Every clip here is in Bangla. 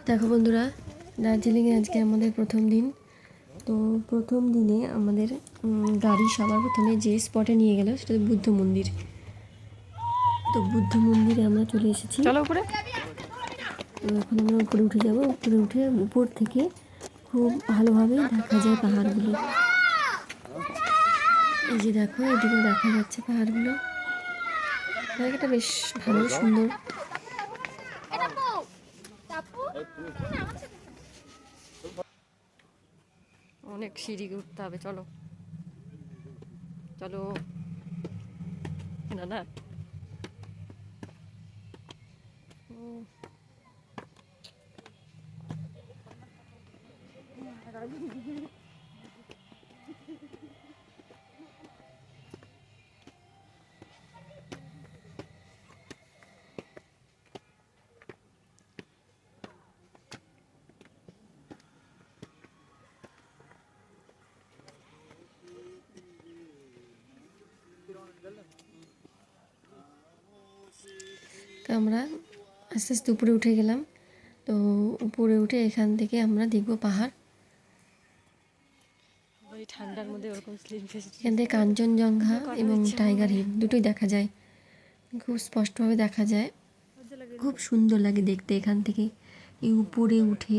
দেখো বন্ধুরা, দার্জিলিংয়ে আজকে আমাদের প্রথম দিন। তো প্রথম দিনে আমাদের গাড়ি সবার প্রথমে যে স্পটে নিয়ে গেল সেটা বুদ্ধ মন্দির। তো বুদ্ধ মন্দিরে আমরা চলে এসেছি। চলো উপরে। তো এখন আমরা উপরে উঠে যাব। উপরে উঠে উপর থেকে খুব ভালোভাবে দেখা যায় পাহাড়গুলো। এই যে দেখো, এদিকেও দেখা যাচ্ছে পাহাড়গুলো। জায়গাটা বেশ ভালো, সুন্দর। অনেক সিঁড়ি উঠতে হবে, চলো চলো না না। তো আমরা আস্তে আস্তে উপরে উঠে গেলাম। তো উপরে উঠে এখান থেকে আমরা দেখব পাহাড়। ঠান্ডার মধ্যে ওরকম স্লিম এখান থেকে কাঞ্চনজঙ্ঘা এবং টাইগার হিল দুটোই দেখা যায়, খুব স্পষ্টভাবে দেখা যায়। খুব সুন্দর লাগে দেখতে এখান থেকে। এই উপরে উঠে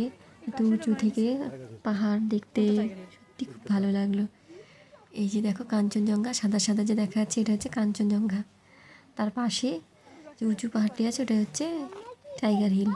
এত উঁচু থেকে পাহাড় দেখতে সত্যি খুব ভালো লাগলো। এই যে দেখো কাঞ্চনজঙ্ঘা, সাদা সাদা যে দেখা যাচ্ছে এটা হচ্ছে কাঞ্চনজঙ্ঘা। তার পাশে যে উঁচু পাহাড়টি আছে ওটা হচ্ছে টাইগার হিল।